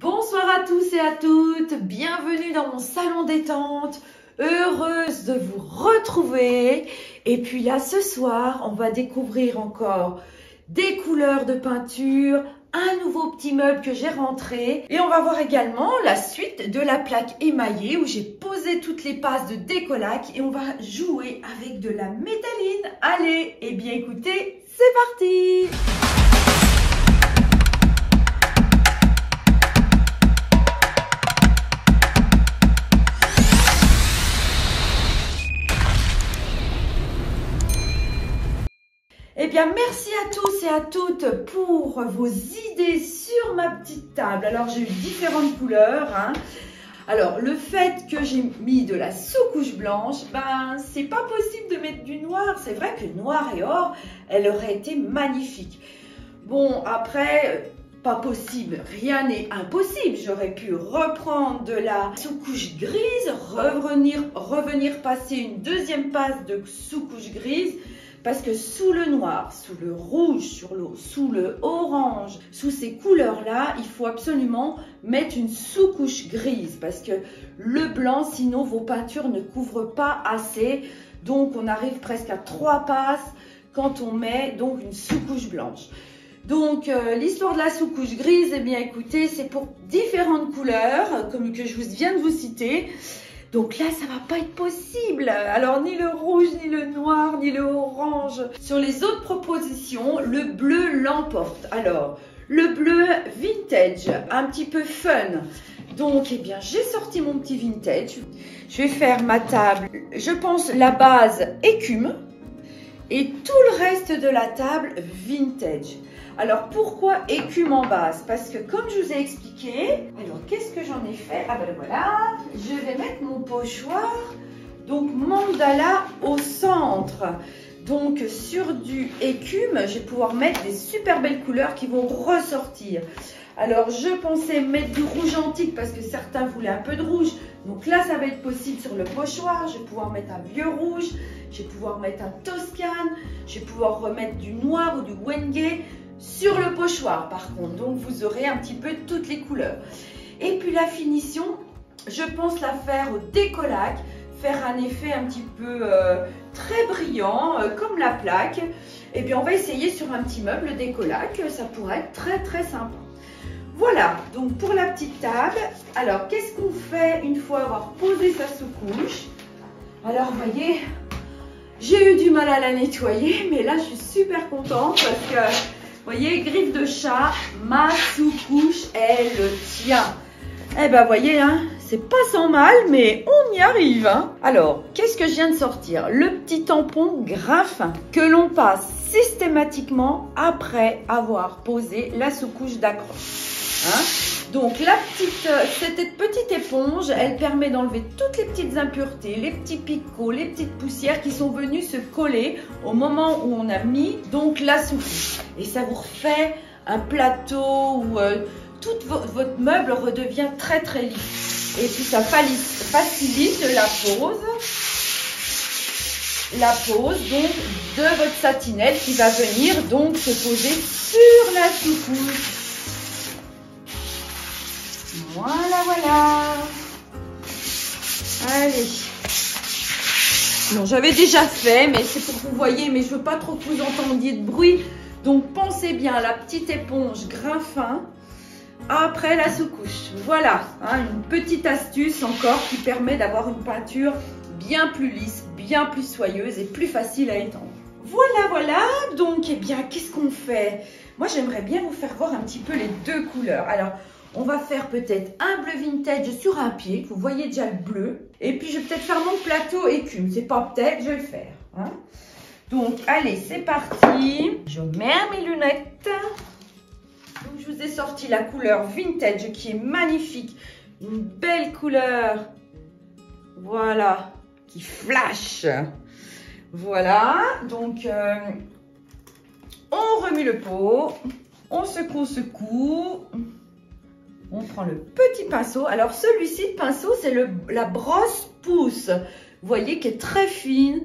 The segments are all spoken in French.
Bonsoir à tous et à toutes, bienvenue dans mon salon détente, heureuse de vous retrouver. Et puis là ce soir, on va découvrir encore des couleurs de peinture, un nouveau petit meuble que j'ai rentré. Et on va voir également la suite de la plaque émaillée où j'ai posé toutes les passes de décollac et on va jouer avec de la métalline. Allez, eh bien écoutez, c'est parti! Eh bien, merci à tous et à toutes pour vos idées sur ma petite table. Alors, j'ai eu différentes couleurs. Alors, le fait que j'ai mis de la sous-couche blanche, ben, c'est pas possible de mettre du noir. C'est vrai que noir et or, elle aurait été magnifique. Bon, après, pas possible. Rien n'est impossible. J'aurais pu reprendre de la sous-couche grise, revenir passer une deuxième passe de sous-couche grise. Parce que sous le noir, sous le rouge, sous le orange, sous ces couleurs-là, il faut absolument mettre une sous-couche grise. Parce que le blanc, sinon vos peintures ne couvrent pas assez. Donc on arrive presque à 3 passes quand on met donc une sous-couche blanche. Donc l'histoire de la sous-couche grise, eh bien écoutez, c'est pour différentes couleurs, comme que je viens de vous citer. Donc là, ça va pas être possible. Alors, ni le rouge, ni le noir, ni le orange. Sur les autres propositions, le bleu l'emporte. Alors, le bleu vintage, un petit peu fun. Donc, eh bien, j'ai sorti mon petit vintage. Je vais faire ma table. Je pense la base écume et tout le reste de la table vintage. Alors, pourquoi écume en base? Parce que comme je vous ai expliqué, alors qu'est-ce que j'en ai fait? Ah ben voilà, je vais mettre mon pochoir, donc mandala au centre. Donc sur du écume, je vais pouvoir mettre des super belles couleurs qui vont ressortir. Alors je pensais mettre du rouge antique parce que certains voulaient un peu de rouge. Donc là, ça va être possible sur le pochoir. Je vais pouvoir mettre un vieux rouge, je vais pouvoir mettre un Toscane, je vais pouvoir remettre du noir ou du Wenge sur le pochoir par contre. Donc vous aurez un petit peu toutes les couleurs. Et puis la finition, je pense la faire au décollac, faire un effet un petit peu très brillant comme la plaque. Et bien on va essayer sur un petit meuble décollac, ça pourrait être très très sympa. Voilà, donc pour la petite table. Alors qu'est-ce qu'on fait une fois avoir posé sa sous-couche? Alors vous voyez, j'ai eu du mal à la nettoyer, mais là je suis super contente parce que vous voyez, griffe de chat, ma sous-couche, elle tient. Eh ben, vous voyez, hein, c'est pas sans mal, mais on y arrive. Alors, qu'est-ce que je viens de sortir? Le petit tampon Graffin que l'on passe systématiquement après avoir posé la sous-couche d'accroche. Donc, cette petite éponge, elle permet d'enlever toutes les petites impuretés, les petits picots, les petites poussières qui sont venues se coller au moment où on a mis donc la sous-couche. Et ça vous refait un plateau où tout votre meuble redevient très très lisse. Et puis ça facilite la pose donc de votre satinette qui va venir donc se poser sur la sous-couche. Voilà. Allez. Non, j'avais déjà fait, mais c'est pour que vous voyez, mais je veux pas trop que vous entendiez de bruit. Donc, pensez bien à la petite éponge Graffin après la sous-couche. Voilà, une petite astuce encore qui permet d'avoir une peinture bien plus lisse, bien plus soyeuse et plus facile à étendre. Voilà. Donc, eh bien, qu'est-ce qu'on fait? Moi, j'aimerais bien vous faire voir un petit peu les deux couleurs. Alors, on va faire peut-être un bleu vintage sur un pied, que vous voyez déjà le bleu. Et puis, je vais peut-être faire mon plateau écume. C'est pas peut-être, je vais le faire. Donc, allez, c'est parti. Je mets mes lunettes. Donc, je vous ai sorti la couleur vintage qui est magnifique. Une belle couleur. Voilà, qui flash. Voilà, donc, on remue le pot. On secoue. On prend le petit pinceau. Alors, celui-ci, le pinceau, c'est la brosse pouce. Vous voyez, qui est très fine.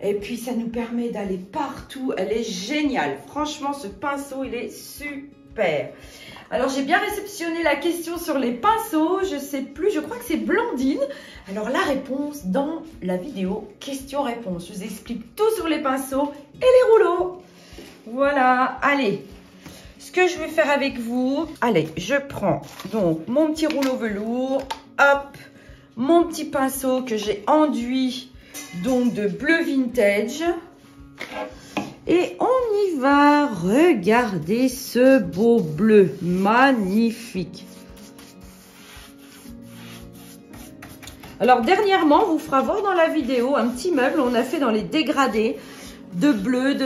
Et puis, ça nous permet d'aller partout. Elle est géniale. Franchement, ce pinceau, il est super. super. Alors, j'ai bien réceptionné la question sur les pinceaux. Je sais plus, je crois que c'est Blandine. Alors, la réponse dans la vidéo question-réponse. Je vous explique tout sur les pinceaux et les rouleaux. Voilà, allez. Ce que je vais faire avec vous, allez, je prends donc mon petit rouleau velours. Hop, mon petit pinceau que j'ai enduit donc de bleu vintage. Et on y va, regardez ce beau bleu, magnifique. Alors dernièrement, on vous fera voir dans la vidéo un petit meuble, on a fait dans les dégradés de bleu,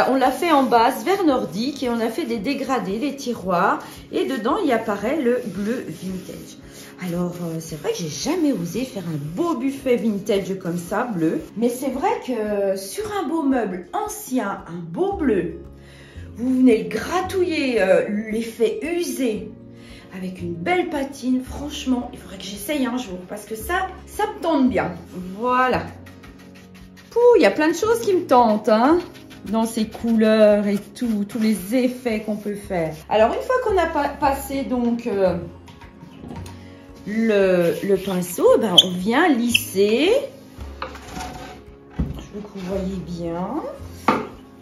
on l'a fait en base vert nordique et on a fait des dégradés, des tiroirs et dedans il apparaît le bleu vintage. Alors, c'est vrai que j'ai jamais osé faire un beau buffet vintage comme ça, bleu. Mais c'est vrai que sur un beau meuble ancien, un beau bleu, vous venez le gratouiller, l'effet usé, avec une belle patine. Franchement, il faudrait que j'essaye un jour parce que ça me tente bien. Voilà. Pouh, il y a plein de choses qui me tentent, hein, dans ces couleurs et tout, tous les effets qu'on peut faire. Alors, une fois qu'on a passé donc... le pinceau, ben, on vient lisser. Je veux que vous voyez bien.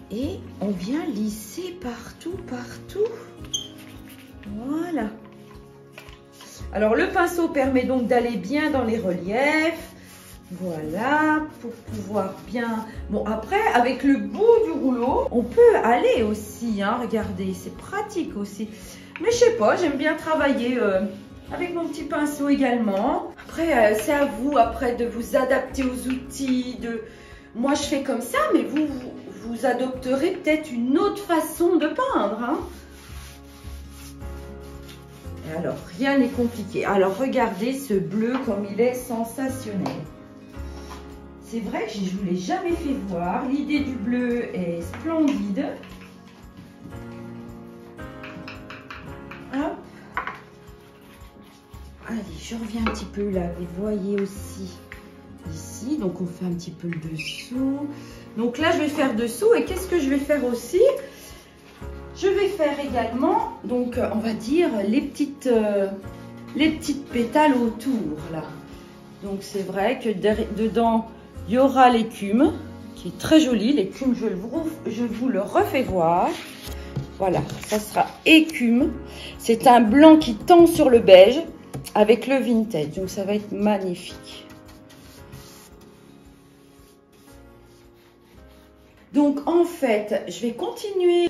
Et on vient lisser partout, partout. Voilà. Alors, le pinceau permet donc d'aller bien dans les reliefs. Voilà, pour pouvoir bien... Bon, après, avec le bout du rouleau, on peut aller aussi, hein, regardez, c'est pratique aussi. Mais je sais pas, j'aime bien travailler... avec mon petit pinceau également. Après, c'est à vous après de vous adapter aux outils. Moi, je fais comme ça, mais vous adopterez peut-être une autre façon de peindre. Hein. Alors, rien n'est compliqué. Alors, regardez ce bleu comme il est sensationnel. C'est vrai que je ne vous l'ai jamais fait voir. L'idée du bleu est splendide. Hop. Allez, je reviens un petit peu là, vous voyez aussi ici, donc on fait un petit peu le dessous. Donc là, je vais faire dessous et qu'est-ce que je vais faire aussi? Je vais faire également, donc on va dire, les petites pétales autour là. Donc c'est vrai que dedans, il y aura l'écume qui est très jolie. L'écume, je vous le refais voir. Voilà, ça sera écume. C'est un blanc qui tend sur le beige. Avec le vintage, donc ça va être magnifique. Donc en fait, je vais continuer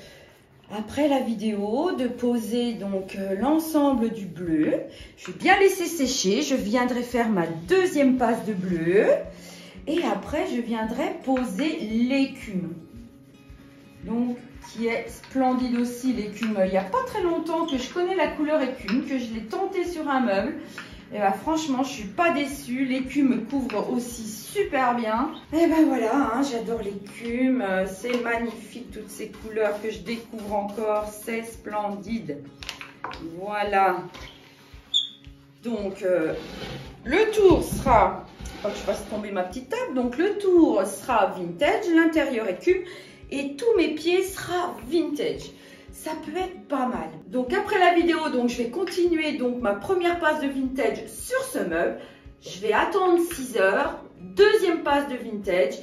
après la vidéo de poser donc l'ensemble du bleu. Je vais bien laisser sécher. Je viendrai faire ma deuxième passe de bleu et après je viendrai poser l'écume. Donc qui est splendide aussi, l'écume. Il n'y a pas très longtemps que je connais la couleur écume, que je l'ai tentée sur un meuble. Et ben franchement, je suis pas déçue. L'écume couvre aussi super bien. Et ben voilà, hein, j'adore l'écume. C'est magnifique, toutes ces couleurs que je découvre encore. C'est splendide. Voilà. Donc, le tour sera... Oh, je fasse tomber ma petite table. Donc, le tour sera vintage, l'intérieur écume. Et tous mes pieds sera vintage. Ça peut être pas mal. Donc après la vidéo, donc je vais continuer donc ma première passe de vintage sur ce meuble. Je vais attendre 6 heures, deuxième passe de vintage.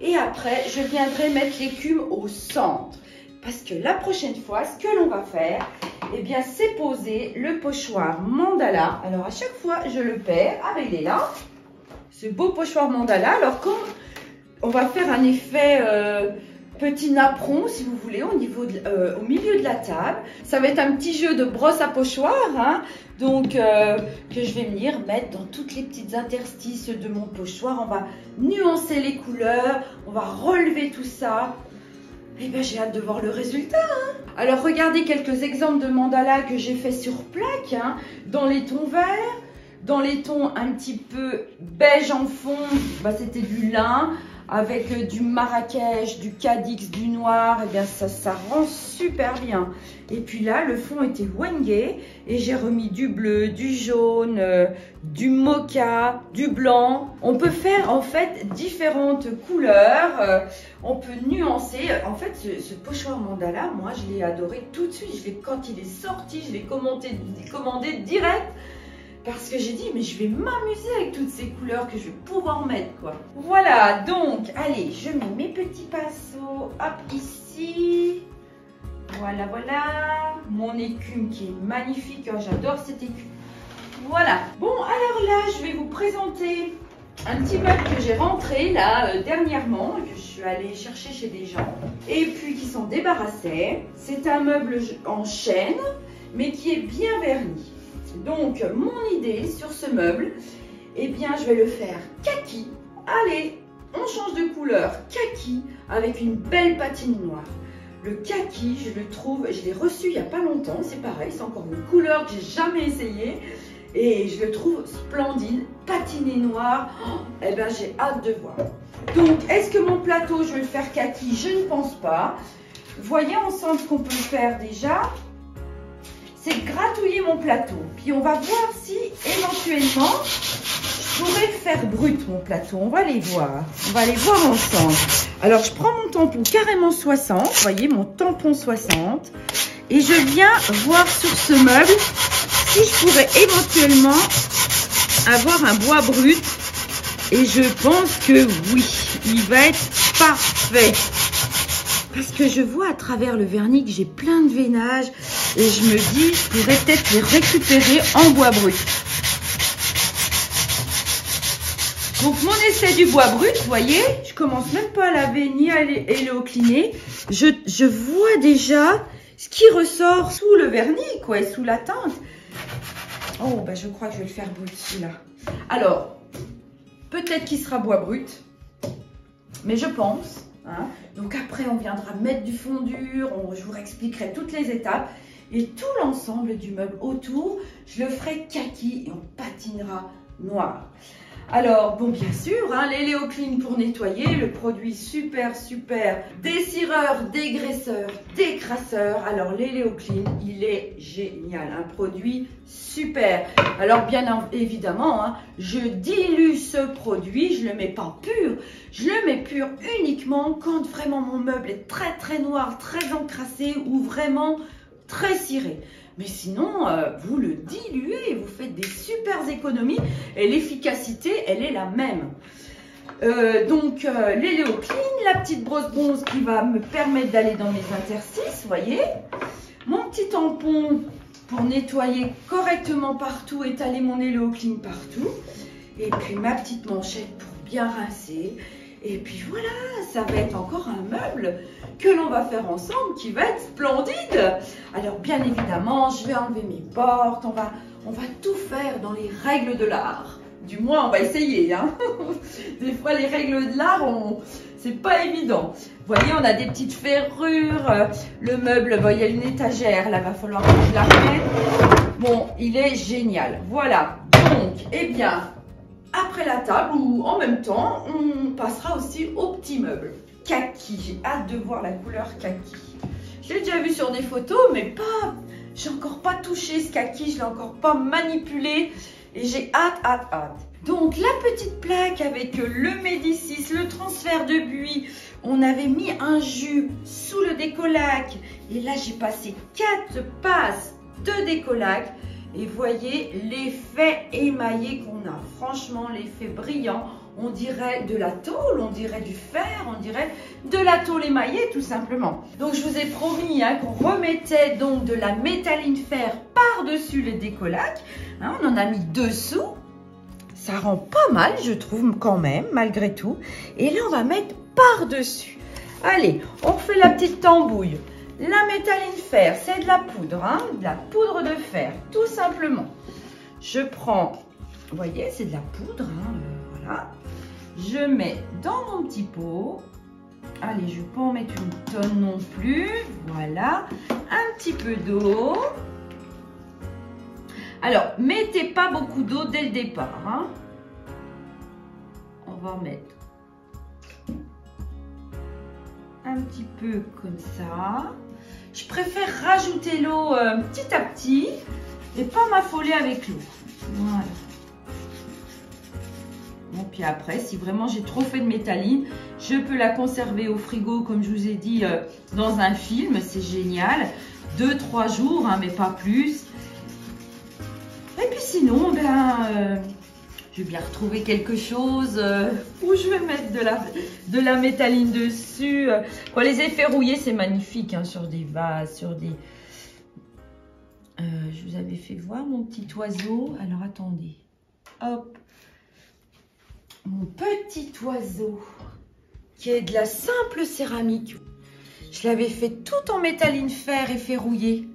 Et après, je viendrai mettre l'écume au centre. Parce que la prochaine fois, ce que l'on va faire, eh bien, c'est poser le pochoir mandala. Alors à chaque fois, je le perds. Ah ben il est là. Ce beau pochoir mandala. Alors quand on va faire un effet... petit napperon, si vous voulez, au milieu de la table. Ça va être un petit jeu de brosse à pochoir, hein, donc que je vais venir mettre dans toutes les petites interstices de mon pochoir. On va nuancer les couleurs, on va relever tout ça. Et bien, j'ai hâte de voir le résultat. Hein. Alors, regardez quelques exemples de mandala que j'ai fait sur plaque, hein, dans les tons verts, dans les tons un petit peu beige en fond, bah, c'était du lin. avec du Marrakech, du Cadix, du noir, et bien ça rend super bien. Et puis là, le fond était wengé et j'ai remis du bleu, du jaune, du mocha, du blanc. On peut faire en fait différentes couleurs, on peut nuancer. En fait, ce pochoir mandala, moi je l'ai adoré tout de suite. Quand il est sorti, je l'ai commandé direct. Parce que j'ai dit, mais je vais m'amuser avec toutes ces couleurs que je vais pouvoir mettre, quoi. Voilà, donc, allez, je mets mes petits pinceaux, hop, ici. Voilà, voilà. Mon écume qui est magnifique, oh, j'adore cette écume. Voilà. Bon, alors là, je vais vous présenter un petit meuble que j'ai rentré, là, dernièrement, que je suis allée chercher chez des gens, et puis qui s'en débarrassaient. C'est un meuble en chêne, mais qui est bien verni. Donc, mon idée sur ce meuble, eh bien, je vais le faire kaki. Allez, on change de couleur, kaki, avec une belle patine noire. Le kaki, je le trouve, je l'ai reçu il n'y a pas longtemps, c'est pareil, c'est encore une couleur que j'ai jamais essayée. Et je le trouve splendide, patiné noir, oh, eh bien, j'ai hâte de voir. Donc, est-ce que mon plateau, je vais le faire kaki? Je ne pense pas. Voyez ensemble ce qu'on peut faire déjà. C'est gratouiller mon plateau. Puis on va voir si éventuellement je pourrais faire brut mon plateau. On va les voir. On va les voir ensemble. Alors je prends mon tampon carrément 60. Vous voyez mon tampon 60. Et je viens voir sur ce meuble si je pourrais éventuellement avoir un bois brut. Et je pense que oui, il va être parfait. Parce que je vois à travers le vernis que j'ai plein de veinage. Et je me dis, je pourrais peut-être les récupérer en bois brut. Donc mon essai du bois brut, vous voyez, je commence même pas à laver ni à l'éocliner. Je vois déjà ce qui ressort sous le vernis, quoi, et sous la teinte. Oh, ben je crois que je vais le faire brut, celui-là. Alors, peut-être qu'il sera bois brut, mais je pense. Hein. Donc après, on viendra mettre du fondu, je vous expliquerai toutes les étapes. Et tout l'ensemble du meuble autour, je le ferai kaki et on patinera noir. Alors, bon, bien sûr, hein, les Léocline pour nettoyer, le produit super dessireur, dégraisseur, décrasseur. Alors, les Léocline, il est génial, un produit super. Alors, bien évidemment, hein, je dilue ce produit, je ne le mets pas pur, je le mets pur uniquement quand vraiment mon meuble est très noir, très encrassé ou vraiment très ciré. Mais sinon, vous le diluez et vous faites des super économies et l'efficacité, elle est la même. Donc, les Léocline, la petite brosse bronze qui va me permettre d'aller dans mes interstices, vous voyez. Mon petit tampon pour nettoyer correctement partout, étaler mon Léocline partout. Et puis, ma petite manchette pour bien rincer. Et puis voilà, ça va être encore un meuble que l'on va faire ensemble qui va être splendide. Alors bien évidemment, je vais enlever mes portes, on va tout faire dans les règles de l'art. Du moins, on va essayer. Hein. Des fois, les règles de l'art, c'est pas évident. Vous voyez, on a des petites ferrures. Le meuble, bon, il y a une étagère, là, va falloir que je la remette. Bon, il est génial. Voilà. Donc, eh bien, après la table ou en même temps, on passera aussi au petit meuble. Kaki, j'ai hâte de voir la couleur kaki. Je l'ai déjà vu sur des photos, mais pas, j'ai encore pas touché ce kaki, je l'ai encore pas manipulé et j'ai hâte. Donc la petite plaque avec le Médicis, le transfert de buis, on avait mis un jus sous le décollac et là j'ai passé 4 passes de décollac. Et voyez l'effet émaillé qu'on a. Franchement, l'effet brillant. On dirait de la tôle, on dirait du fer, on dirait de la tôle émaillée tout simplement. Donc je vous ai promis hein, qu'on remettait donc de la métalline fer par-dessus le décollac. Hein, on en a mis dessous. Ça rend pas mal, je trouve quand même, malgré tout. Et là, on va mettre par-dessus. Allez, on fait la petite tambouille. La métalline fer, c'est de la poudre, hein, de la poudre de fer, tout simplement. Je prends, vous voyez, c'est de la poudre, hein, voilà. Je mets dans mon petit pot. Allez, je ne vais pas en mettre une tonne non plus. Voilà, un petit peu d'eau. Alors, mettez pas beaucoup d'eau dès le départ. Hein. On va en mettre un petit peu comme ça. Je préfère rajouter l'eau petit à petit et pas m'affoler avec l'eau. Voilà. Bon, puis après, si vraiment j'ai trop fait de métalline, je peux la conserver au frigo, comme je vous ai dit, dans un film. C'est génial. 2-3 jours, hein, mais pas plus. Et puis sinon, ben, je vais bien retrouver quelque chose où je vais mettre de la métalline dessus. Bon, les effets rouillés, c'est magnifique, hein, sur des vases, sur des... je vous avais fait voir mon petit oiseau. Alors, attendez. Hop. Mon petit oiseau, qui est de la simple céramique. Je l'avais fait tout en métalline fer et ferrouillé.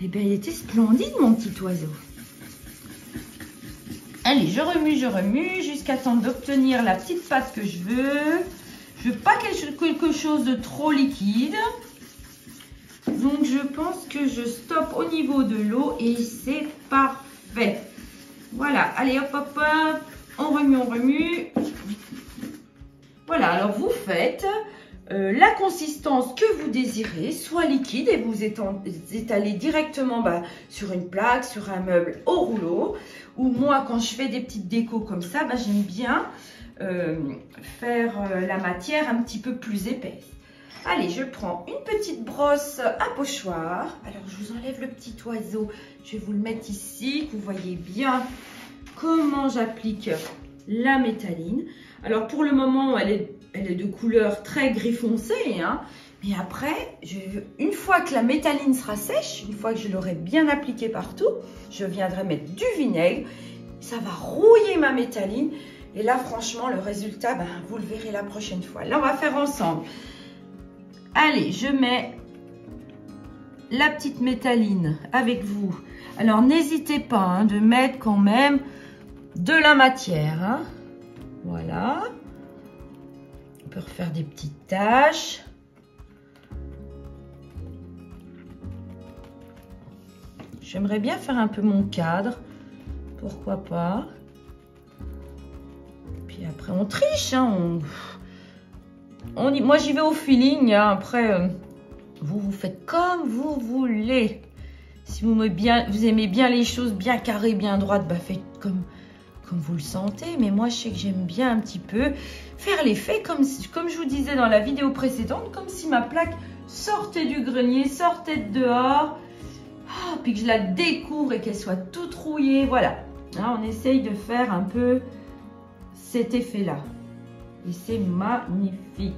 Et bien, il était splendide, mon petit oiseau. Allez, je remue jusqu'à temps d'obtenir la petite pâte que je veux. Je veux pas quelque chose de trop liquide. Donc, je pense que je stoppe au niveau de l'eau et c'est parfait. Voilà, allez, hop, hop, hop. On remue. Voilà, alors vous faites la consistance que vous désirez, soit liquide et vous étalez directement sur une plaque, sur un meuble au rouleau. Ou moi, quand je fais des petites décos comme ça, j'aime bien faire la matière un petit peu plus épaisse. Allez, je prends une petite brosse à pochoir. Alors, je vous enlève le petit oiseau. Je vais vous le mettre ici, que vous voyez bien comment j'applique la métalline. Alors pour le moment, elle est de couleur très gris foncé, hein, mais après, une fois que la métalline sera sèche, une fois que je l'aurai bien appliquée partout, je viendrai mettre du vinaigre. Ça va rouiller ma métalline. Et là, franchement, le résultat, vous le verrez la prochaine fois. Là, on va faire ensemble. Allez, je mets la petite métalline avec vous. Alors, n'hésitez pas, hein, de mettre quand même de la matière, hein. Voilà. On peut refaire des petites taches. J'aimerais bien faire un peu mon cadre. Pourquoi pas. Puis après, on triche, hein. Moi, j'y vais au feeling, hein. Après, vous faites comme vous voulez. Si vous aimez bien les choses bien carrées, bien droites, faites comme vous le sentez. Mais moi, je sais que j'aime bien un petit peu faire l'effet comme je vous disais dans la vidéo précédente, comme si ma plaque sortait du grenier, sortait de dehors, puis que je la découvre et qu'elle soit toute rouillée. Voilà, hein, on essaye de faire un peu cet effet-là. Et c'est magnifique.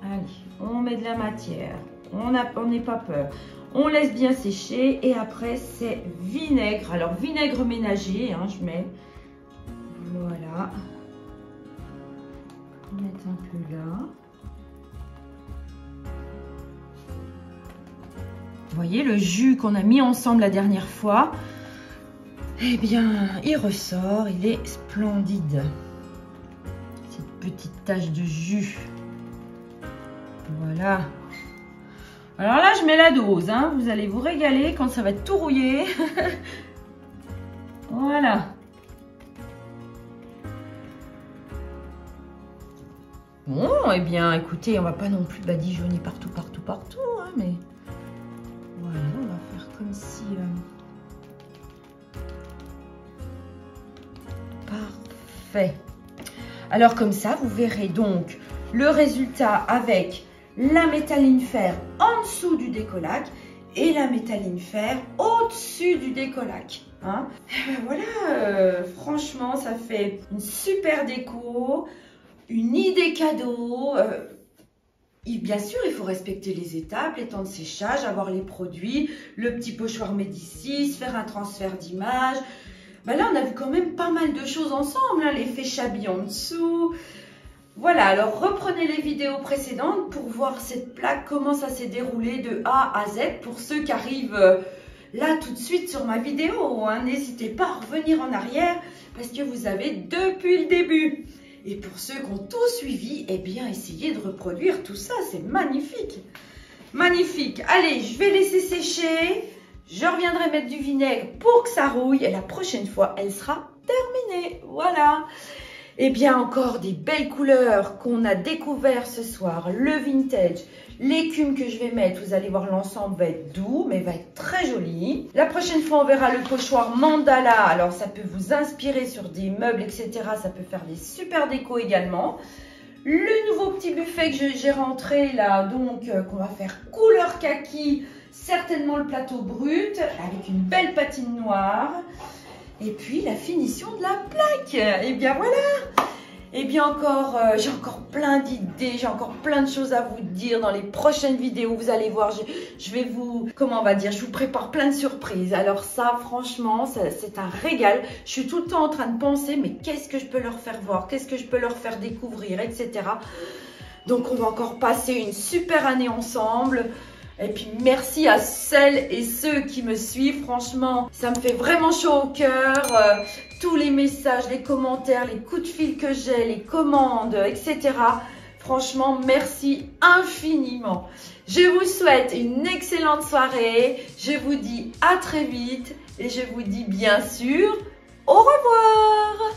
Allez, on met de la matière. On n'est pas peur. On laisse bien sécher et après c'est vinaigre. Alors vinaigre ménager, hein, je mets. Voilà. On va mettre un peu là. Vous voyez le jus qu'on a mis ensemble la dernière fois. Eh bien, il ressort, il est splendide. Cette petite tache de jus. Voilà. Alors là, je mets la dose, hein. Vous allez vous régaler quand ça va être tout rouillé. Voilà. Bon, eh bien, écoutez, on va pas non plus badigeonner partout, hein, mais voilà, on va faire comme si... Parfait. Alors comme ça, vous verrez donc le résultat avec la métalline fer en dessous du décollac et la métalline fer au-dessus du décollac. Hein. Et ben voilà, franchement, ça fait une super déco, une idée cadeau. Bien sûr, il faut respecter les étapes, les temps de séchage, avoir les produits, le petit pochoir Médicis, faire un transfert d'image. Ben là, on a vu quand même pas mal de choses ensemble, hein, l'effet Chabi en dessous. Voilà, alors reprenez les vidéos précédentes pour voir cette plaque, comment ça s'est déroulé de A à Z pour ceux qui arrivent là tout de suite sur ma vidéo. Hein. N'hésitez pas à revenir en arrière parce que vous avez depuis le début. Et pour ceux qui ont tout suivi, eh bien, essayez de reproduire tout ça, c'est magnifique. Magnifique. Allez, je vais laisser sécher. Je reviendrai mettre du vinaigre pour que ça rouille et la prochaine fois, elle sera terminée. Voilà. Et bien encore des belles couleurs qu'on a découvert ce soir. Le vintage, l'écume que je vais mettre, vous allez voir l'ensemble va être doux mais va être très joli. La prochaine fois on verra le pochoir mandala. Alors ça peut vous inspirer sur des meubles etc. Ça peut faire des super décos également. Le nouveau petit buffet que j'ai rentré là, donc qu'on va faire couleur kaki. Certainement le plateau brut avec une belle patine noire. Et puis la finition de la plaque. Et bien voilà. Et bien encore, j'ai encore plein d'idées, j'ai encore plein de choses à vous dire dans les prochaines vidéos. Vous allez voir, je vais vous, comment on va dire, je vous prépare plein de surprises. Alors ça, franchement, c'est un régal. Je suis tout le temps en train de penser, mais qu'est-ce que je peux leur faire voir, qu'est-ce que je peux leur faire découvrir, etc. Donc on va encore passer une super année ensemble. Et puis merci à celles et ceux qui me suivent, franchement, ça me fait vraiment chaud au cœur. Tous les messages, les commentaires, les coups de fil que j'ai, les commandes, etc. Franchement, merci infiniment. Je vous souhaite une excellente soirée. Je vous dis à très vite et je vous dis bien sûr au revoir.